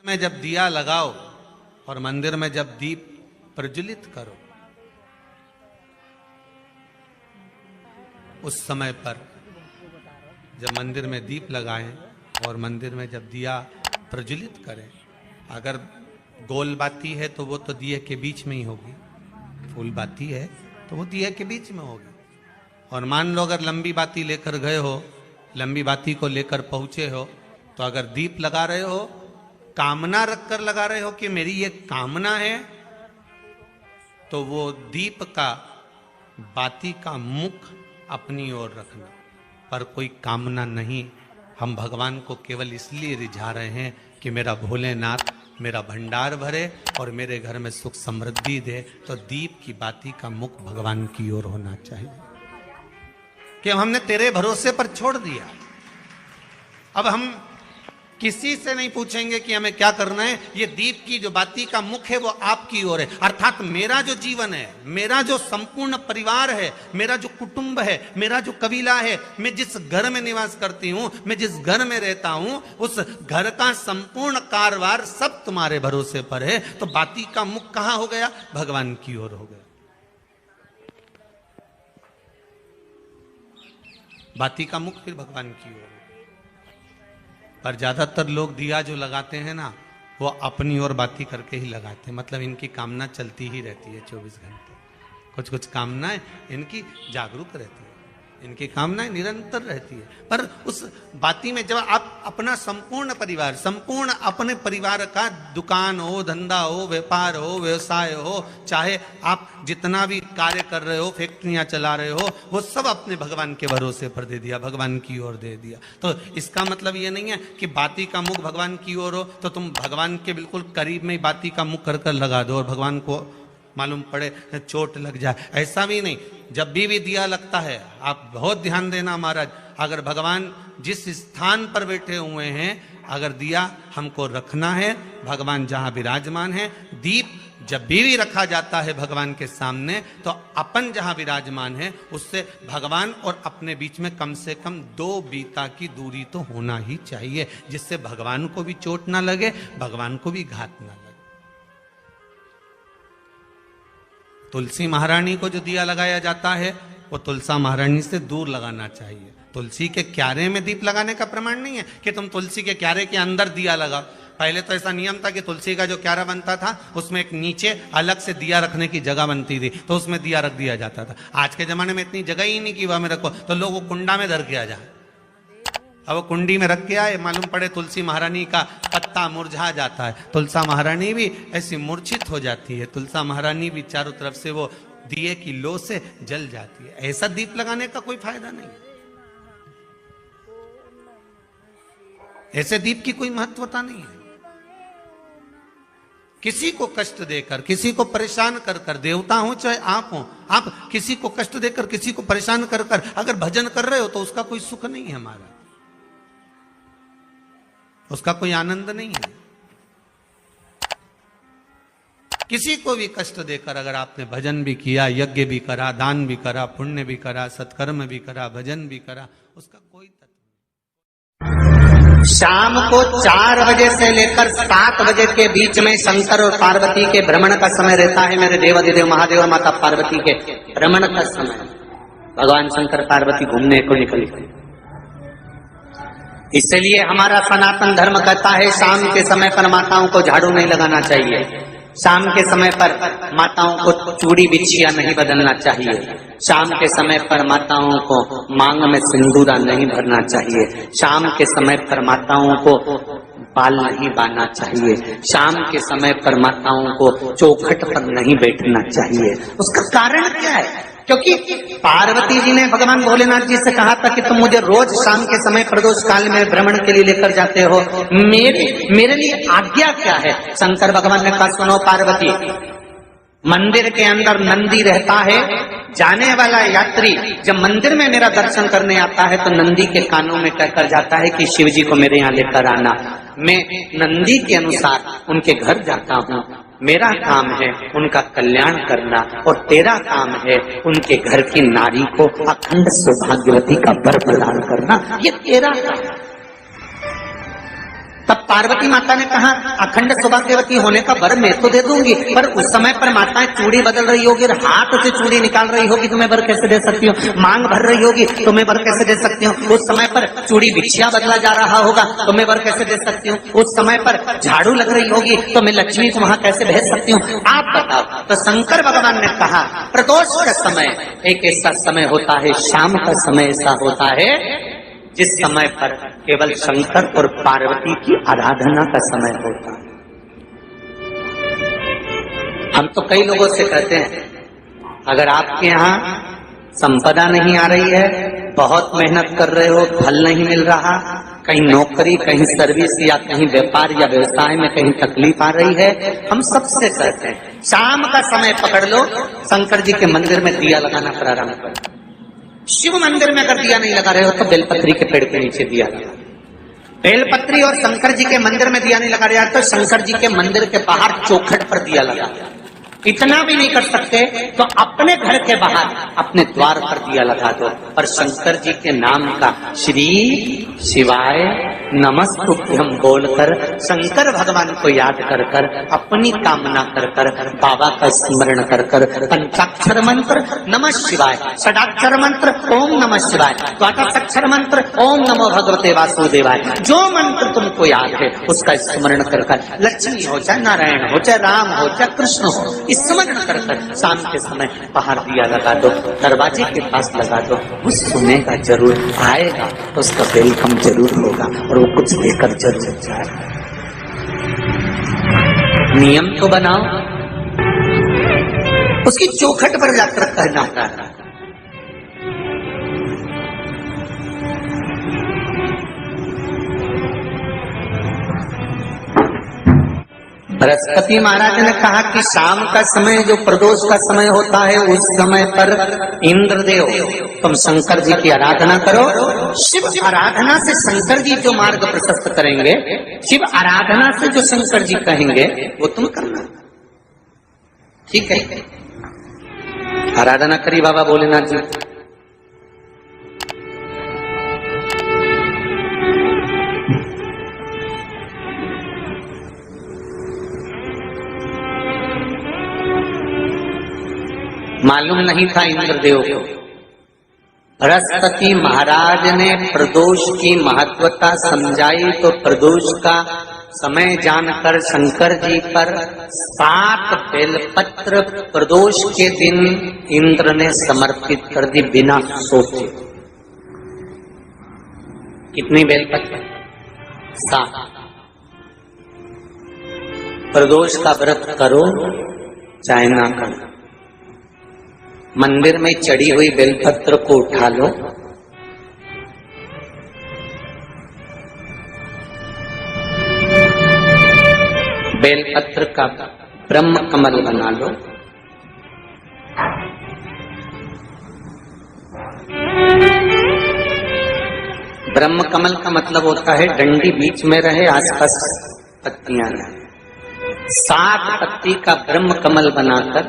में जब दिया लगाओ और मंदिर में जब दीप प्रज्वलित करो, उस समय पर जब मंदिर में दीप लगाएं और मंदिर में जब दिया प्रज्वलित करें, अगर गोल बाती है तो वो तो दिए के बीच में ही होगी, फूल बाती है तो वो दिए के बीच में होगी। और मान लो अगर लंबी बाती लेकर गए हो, लंबी बाती को लेकर पहुंचे हो, तो अगर दीप लगा रहे हो, कामना रखकर लगा रहे हो कि मेरी ये कामना है, तो वो दीप का, बाती का मुख अपनी ओर रखना, पर कोई कामना नहीं। हम भगवान को केवल इसलिए रिझा रहे हैं कि मेरा भोलेनाथ मेरा भंडार भरे और मेरे घर में सुख समृद्धि दे। तो दीप की बाती का मुख भगवान की ओर होना चाहिए कि हमने तेरे भरोसे पर छोड़ दिया। अब हम किसी से नहीं पूछेंगे कि हमें क्या करना है, ये दीप की जो बाती का मुख है वो आपकी ओर है। अर्थात मेरा जो जीवन है, मेरा जो संपूर्ण परिवार है, मेरा जो कुटुंब है, मेरा जो कबीला है, मैं जिस घर में निवास करती हूं, मैं जिस घर में रहता हूं, उस घर का संपूर्ण कारभार सब तुम्हारे भरोसे पर है। तो बाती का मुख कहां हो गया? भगवान की ओर हो गया। बाती का मुख फिर भगवान की ओर। पर ज्यादातर लोग दिया जो लगाते हैं ना, वो अपनी ओर बाती करके ही लगाते हैं। मतलब इनकी कामना चलती ही रहती है 24 घंटे। कुछ कुछ कामनाएं इनकी जागरूक रहती है, इनकी कामनाएं निरंतर रहती है। पर उस बाती में जब आप अपना संपूर्ण परिवार, संपूर्ण अपने परिवार का, दुकान हो, धंधा हो, व्यापार हो, व्यवसाय हो, चाहे आप जितना भी कार्य कर रहे हो, फैक्ट्रियां चला रहे हो, वो सब अपने भगवान के भरोसे पर दे दिया, भगवान की ओर दे दिया। तो इसका मतलब ये नहीं है कि बाती का मुख भगवान की ओर हो तो तुम भगवान के बिल्कुल करीब में ही बाती का मुख कर लगा दो और भगवान को मालूम पड़े चोट लग जाए, ऐसा भी नहीं। जब भी दिया लगता है, आप बहुत ध्यान देना महाराज, अगर भगवान जिस स्थान पर बैठे हुए हैं, अगर दिया हमको रखना है, भगवान जहां विराजमान है, दीप जब भी रखा जाता है भगवान के सामने, तो अपन जहां विराजमान है उससे भगवान और अपने बीच में कम से कम 2 बीता की दूरी तो होना ही चाहिए, जिससे भगवान को भी चोट ना लगे, भगवान को भी घात ना लगे। तुलसी महारानी को जो दिया लगाया जाता है वो तुलसा महारानी से दूर लगाना चाहिए। तुलसी के क्यारे में दीप लगाने का प्रमाण नहीं है कि तुम तुलसी के क्यारे के अंदर दिया लगाओ। पहले तो ऐसा नियम था कि तुलसी का जो क्यारा बनता था उसमें एक नीचे अलग से दिया रखने की जगह बनती थी, तो उसमें दिया रख दिया जाता था। आज के जमाने में इतनी जगह ही नहीं कि वह में रखो, तो लोग वो कुंडा में धर के आ जाए। अब वो कुंडी में रख के आए, मालूम पड़े तुलसी महारानी का पत्ता मुरझा जाता है, तुलसा महारानी भी ऐसी मूर्छित हो जाती है, तुलसा महारानी भी चारों तरफ से वो दिए की लो से जल जाती है। ऐसा दीप लगाने का कोई फायदा नहीं, ऐसे दीप की कोई महत्वता नहीं है। किसी को कष्ट देकर, किसी को परेशान कर कर, देवता हो चाहे आप हो, आप किसी को कष्ट देकर, किसी को परेशान कर कर अगर भजन कर रहे हो तो उसका कोई सुख नहीं है हमारा, उसका कोई आनंद नहीं है। किसी को भी कष्ट देकर अगर आपने भजन भी किया, यज्ञ भी करा, दान भी करा, पुण्य भी करा, सत्कर्म भी करा, भजन भी करा, उसका कोई तत्व नहीं। शाम को 4 बजे से लेकर 7 बजे के बीच में शंकर और पार्वती के भ्रमण का समय रहता है। मेरे देवाधिदेव महादेव और माता पार्वती के भ्रमण का समय, भगवान शंकर पार्वती घूमने को निकले। इसलिए हमारा सनातन धर्म कहता है शाम के समय पर माताओं को झाड़ू नहीं लगाना चाहिए, शाम के समय पर माताओं को चूड़ी बिछिया नहीं बदलना चाहिए, शाम के समय पर माताओं को मांग में सिंदूरा नहीं भरना चाहिए, शाम के समय पर माताओं को बाल नहीं बांधना चाहिए, शाम के समय पर माताओं को चौखट पर नहीं बैठना चाहिए। उसका कारण क्या है? क्योंकि पार्वती जी ने भगवान भोलेनाथ जी से कहा था कि तुम मुझे रोज शाम के समय प्रदोष काल में भ्रमण के लिए लेकर जाते हो, मेरे लिए आज्ञा क्या है? शंकर भगवान ने कहा सुनो पार्वती, मंदिर के अंदर नंदी रहता है, जाने वाला यात्री जब मंदिर में मेरा दर्शन करने आता है तो नंदी के कानों में कहकर जाता है कि शिव जी को मेरे यहाँ लेकर आना। मैं नंदी के अनुसार उनके घर जाता हूँ, मेरा काम है उनका कल्याण करना और तेरा काम है उनके घर की नारी को अखंड सौभाग्यवती का वर प्रदान करना, ये तेरा काम है। तब पार्वती माता ने कहा अखंड सौभाग्यवती होने का वर मैं तो दे दूंगी, पर उस समय पर माताएं चूड़ी बदल रही होगी, हाथ से चूड़ी निकाल रही होगी, तो मैं वर कैसे दे सकती हूँ? मांग भर रही होगी तो मैं वर कैसे दे सकती हूँ? उस समय पर चूड़ी बिछिया बदला जा रहा होगा तो मैं वर कैसे दे सकती हूँ? उस समय पर झाड़ू लग रही होगी तो मैं लक्ष्मी को वहां कैसे भेज सकती हूँ? आप बताओ। तो शंकर भगवान ने कहा प्रदोष का समय एक ऐसा समय होता है, शाम का समय ऐसा होता है जिस समय पर केवल शंकर और पार्वती की आराधना का समय होता है। हम तो कई लोगों से कहते हैं अगर आपके यहाँ संपदा नहीं आ रही है, बहुत मेहनत कर रहे हो, फल नहीं मिल रहा, कहीं नौकरी, कहीं सर्विस या कहीं व्यापार या व्यवसाय में कहीं तकलीफ आ रही है, हम सबसे कहते हैं शाम का समय पकड़ लो, शंकर जी के मंदिर में दिया लगाना प्रारंभ करो। शिव मंदिर में अगर दिया नहीं लगा रहे हो तो बेलपत्री के पेड़ के नीचे दिया लगा। बेलपत्री और शंकर जी के मंदिर में दिया नहीं लगा रहा तो शंकर जी के मंदिर के बाहर चौखट पर दिया लगा। इतना भी नहीं कर सकते तो अपने घर के बाहर अपने द्वार पर दिया लगा दो और शंकर जी के नाम का श्री शिवाय नमस्तुभ्यं बोलकर शंकर भगवान को याद कर कर अपनी कामना कर कर बाबा का स्मरण कर कर पंचाक्षर मंत्र नमः शिवाय, षडाक्षर मंत्र ओम नमः शिवाय, द्वादशाक्षर मंत्र ओम नमो भगवते वासुदेवाय, जो मंत्र तुमको याद है उसका स्मरण कर कर लक्ष्मी हो चाहे नारायण हो चाहे राम हो चाहे कृष्ण हो स्मरण कर कर शाम के समय बाहर दिया लगा दो, दरवाजे के पास लगा दो। वो सुनेगा जरूर, आएगा तो उसका वेलकम जरूर होगा और वो कुछ देकर जरूर जाएगा। नियम तो बनाओ, उसकी चौखट पर जाकर कहना होता है। बृहस्पति महाराज ने कहा कि शाम का समय जो प्रदोष का समय होता है उस समय पर इंद्रदेव तुम शंकर जी की आराधना करो। शिव आराधना से शंकर जी जो मार्ग प्रशस्त करेंगे, शिव आराधना से जो शंकर जी कहेंगे वो तुम करना, ठीक है? आराधना करी बाबा भोलेनाथ जी। मालूम नहीं था इंद्रदेव को। बृहस्पति महाराज ने प्रदोष की महत्वता समझाई तो प्रदोष का समय जानकर शंकर जी पर 7 बेलपत्र प्रदोष के दिन इंद्र ने समर्पित कर दी बिना सोचे। कितनी बेलपत्र? 7। प्रदोष का व्रत करो चाहे ना करो, मंदिर में चढ़ी हुई बेलपत्र को उठा लो, बेलपत्र का ब्रह्म कमल बना लो, ब्रह्म कमल का मतलब होता है डंडी बीच में रहे, आसपास पत्तियां रहे। 7 पत्ती का ब्रह्म कमल बनाकर,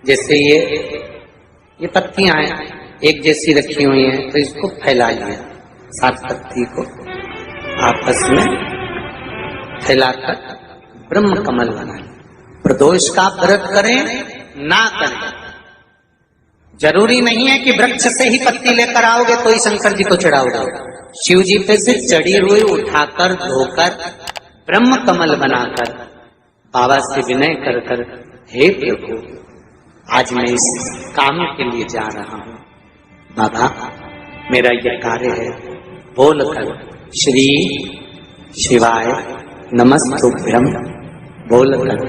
जैसे ये पत्तियां हैं एक जैसी रखी हुई हैं तो इसको फैला लिया, 7 पत्ती को आपस में फैलाकर ब्रह्म कमल बनाए। प्रदोष का व्रत करें ना करें, जरूरी नहीं है कि वृक्ष से ही पत्ती लेकर आओगे तो ही शंकर जी को चढ़ाओगे। शिव जी पे से चढ़ी हुई उठाकर धोकर ब्रह्म कमल बनाकर बाबा से विनय कर कर, हे प्रभु आज मैं इस काम के लिए जा रहा हूं, बाबा मेरा यह कार्य है, बोलकर श्री शिवाय नमस्तुभ्यं बोलकर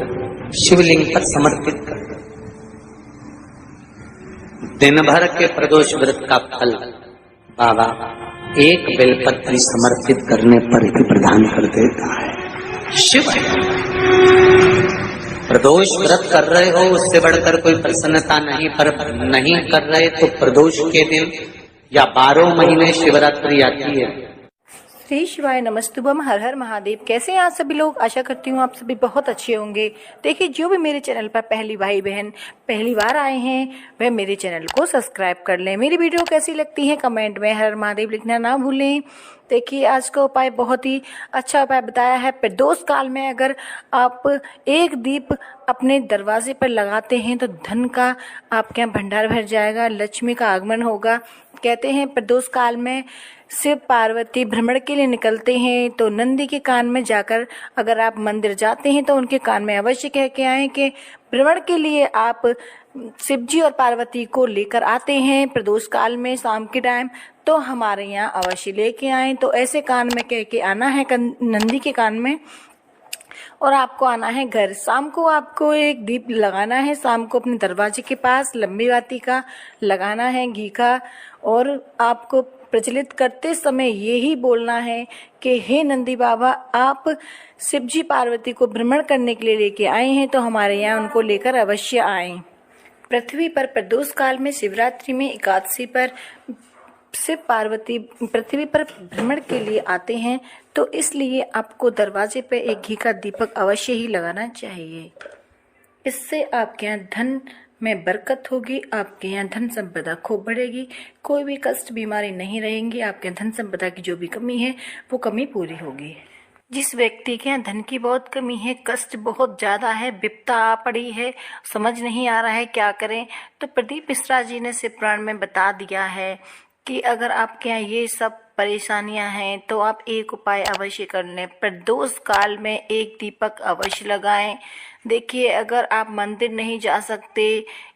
शिवलिंग पर समर्पित कर। दिन भर के प्रदोष व्रत का फल बाबा एक बेलपत्री समर्पित करने पर ही प्रदान कर देता है। शिव प्रदोष व्रत कर रहे हो उससे बढ़कर कोई प्रसन्नता नहीं, पर नहीं कर रहे तो प्रदोष के दिन या 12 महीने शिवरात्रि आती है, श्री शिवाय नमस्तुभम, हर हर महादेव। कैसे हैं आप सभी लोग? आशा करती हूँ आप सभी बहुत अच्छे होंगे। देखिए, जो भी मेरे चैनल पर पहली भाई बहन पहली बार आए हैं वह मेरे चैनल को सब्सक्राइब कर लें। मेरी वीडियो कैसी लगती है कमेंट में हर हर महादेव लिखना ना भूलें। देखिए, आज का उपाय बहुत ही अच्छा उपाय बताया है। प्रदोष काल में अगर आप एक दीप अपने दरवाजे पर लगाते हैं तो धन का आपके यहाँ भंडार भर जाएगा, लक्ष्मी का आगमन होगा। कहते हैं प्रदोष काल में शिव पार्वती भ्रमण के लिए निकलते हैं तो नंदी के कान में जाकर अगर आप मंदिर जाते हैं तो उनके कान में अवश्य कह के आएं कि भ्रमण के लिए आप शिव जी और पार्वती को लेकर आते हैं प्रदोष काल में शाम के टाइम, तो हमारे यहाँ अवश्य लेके आएं। तो ऐसे कान में कह के आना है नंदी के कान में, और आपको आना है घर। शाम को आपको एक दीप लगाना है, शाम को अपने दरवाजे के पास लंबी बाती का लगाना है घी का, और आपको प्रचलित करते समय यही बोलना है कि हे नंदी बाबा, आप शिव जी पार्वती को भ्रमण करने के लिए लेके आए हैं तो हमारे यहाँ उनको लेकर अवश्य आएं। पृथ्वी पर प्रदोष काल में शिवरात्रि में एकादशी पर शिव पार्वती पृथ्वी पर भ्रमण के लिए आते हैं, तो इसलिए आपको दरवाजे पर एक घी का दीपक अवश्य ही लगाना चाहिए। इससे आपके यहाँ धन में बरकत होगी, आपके यहाँ धन संपदा खूब बढ़ेगी, कोई भी कष्ट बीमारी नहीं रहेंगी, आपके धन संपदा की जो भी कमी है वो कमी पूरी होगी। जिस व्यक्ति के यहाँ धन की बहुत कमी है, कष्ट बहुत ज़्यादा है, विपदा आ पड़ी है, समझ नहीं आ रहा है क्या करें, तो प्रदीप मिश्रा जी ने शिव पुराण में बता दिया है कि अगर आपके यहाँ ये सब परेशानियां हैं तो आप एक उपाय अवश्य कर लें। प्रदोष काल में एक दीपक अवश्य लगाएं। देखिए, अगर आप मंदिर नहीं जा सकते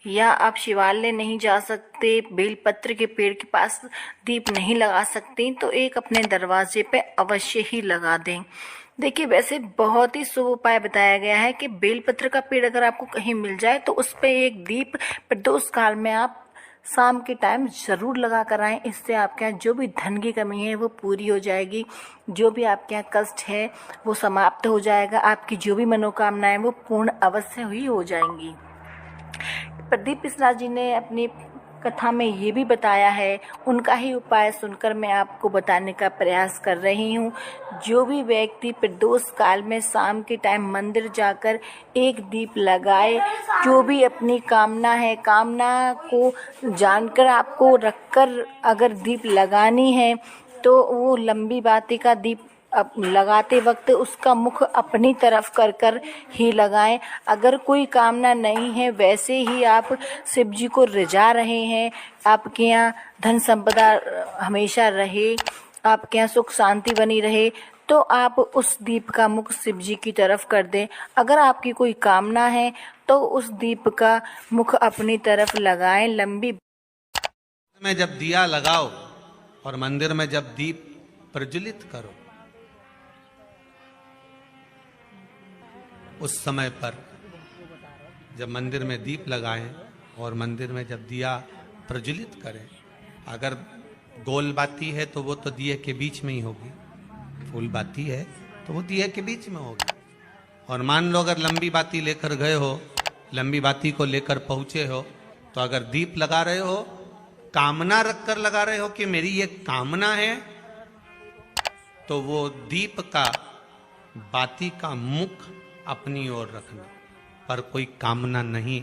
या आप शिवालय नहीं जा सकते, बेलपत्र के पेड़ के पास दीप नहीं लगा सकते, तो एक अपने दरवाजे पे अवश्य ही लगा दें। देखिए, वैसे बहुत ही शुभ उपाय बताया गया है कि बेलपत्र का पेड़ अगर आपको कहीं मिल जाए तो उस पर एक दीप प्रदोष काल में आप शाम के टाइम ज़रूर लगा कर आएँ। इससे आपके यहाँ जो भी धन की कमी है वो पूरी हो जाएगी, जो भी आपके यहाँ कष्ट है वो समाप्त हो जाएगा, आपकी जो भी मनोकामनाएं वो पूर्ण अवश्य ही हो जाएंगी। प्रदीप मिश्रा जी ने अपनी कथा में ये भी बताया है, उनका ही उपाय सुनकर मैं आपको बताने का प्रयास कर रही हूँ। जो भी व्यक्ति प्रदोष काल में शाम के टाइम मंदिर जाकर एक दीप लगाए, जो भी अपनी कामना है, कामना को जानकर आपको रखकर अगर दीप लगानी है तो वो लंबी बाती का दीप अब लगाते वक्त उसका मुख अपनी तरफ कर कर ही लगाएं। अगर कोई कामना नहीं है, वैसे ही आप शिव जी को रिझा रहे हैं, आपके यहाँ धन संपदा हमेशा रहे, आपके यहाँ सुख शांति बनी रहे, तो आप उस दीप का मुख शिव जी की तरफ कर दें। अगर आपकी कोई कामना है तो उस दीप का मुख अपनी तरफ लगाएं। लंबी में जब दिया लगाओ और मंदिर में जब दीप प्रज्वलित करो, उस समय पर जब मंदिर में दीप लगाएं और मंदिर में जब दिया प्रज्वलित करें, अगर गोल बाती है तो वो तो दिए के बीच में ही होगी, फूल बाती है तो वो दिए के बीच में होगी। और मान लो अगर लंबी बाती लेकर गए हो, लंबी बाती को लेकर पहुंचे हो, तो अगर दीप लगा रहे हो, कामना रखकर लगा रहे हो कि मेरी ये कामना है, तो वो दीप का बाती का मुख अपनी ओर रखना, पर कोई कामना नहीं।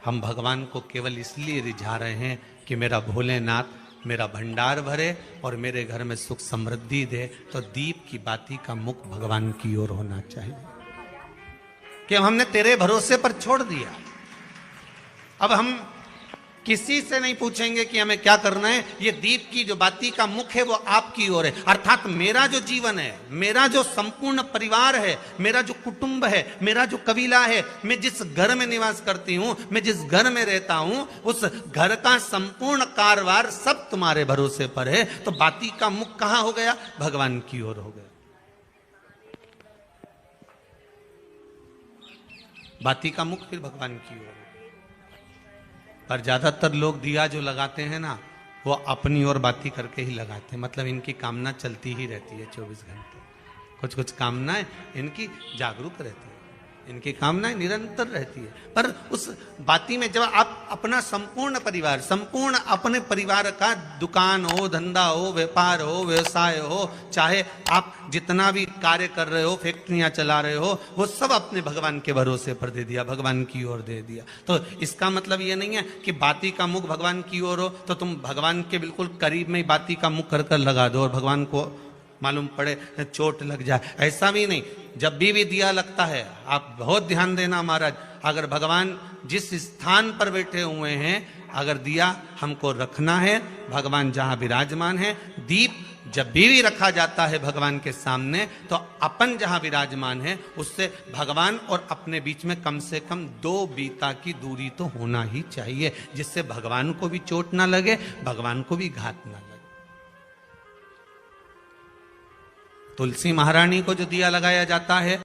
हम भगवान को केवल इसलिए रिझा रहे हैं कि मेरा भोलेनाथ मेरा भंडार भरे और मेरे घर में सुख समृद्धि दे। तो दीप की बाती का मुख भगवान की ओर होना चाहिए कि हमने तेरे भरोसे पर छोड़ दिया। अब हम किसी से नहीं पूछेंगे कि हमें क्या करना है, ये दीप की जो बाती का मुख है वो आपकी ओर है। अर्थात मेरा जो जीवन है, मेरा जो संपूर्ण परिवार है, मेरा जो कुटुंब है, मेरा जो कबीला है, मैं जिस घर में निवास करती हूं, मैं जिस घर में रहता हूं, उस घर का संपूर्ण कारभार सब तुम्हारे भरोसे पर है। तो बाती का मुख कहां हो गया? भगवान की ओर हो गया। बाती का मुख फिर भगवान की ओर। पर ज्यादातर लोग दिया जो लगाते हैं ना, वो अपनी ओर बाती करके ही लगाते हैं। मतलब इनकी कामना चलती ही रहती है 24 घंटे, कुछ कुछ कामनाएं इनकी जागरूक रहती है। इनकी कामनाएं निरंतर रहती है। पर उस बाती में जब आप अपना संपूर्ण अपने परिवार का दुकान हो, धंधा हो, व्यापार हो, व्यवसाय हो, चाहे आप जितना भी कार्य कर रहे हो, फैक्ट्रियां चला रहे हो, वो सब अपने भगवान के भरोसे पर दे दिया, भगवान की ओर दे दिया। तो इसका मतलब ये नहीं है कि बाती का मुख भगवान की ओर हो तो तुम भगवान के बिल्कुल करीब में ही बाती का मुख कर लगा दो और भगवान को मालूम पड़े चोट लग जाए, ऐसा भी नहीं। जब भी दिया लगता है, आप बहुत ध्यान देना महाराज, अगर भगवान जिस स्थान पर बैठे हुए हैं, अगर दिया हमको रखना है, भगवान जहां विराजमान है, दीप जब भी रखा जाता है भगवान के सामने, तो अपन जहां विराजमान है उससे भगवान और अपने बीच में कम से कम 2 बीता की दूरी तो होना ही चाहिए, जिससे भगवान को भी चोट ना लगे, भगवान को भी घात ना लगे। तुलसी महारानी को जो दिया लगाया जाता है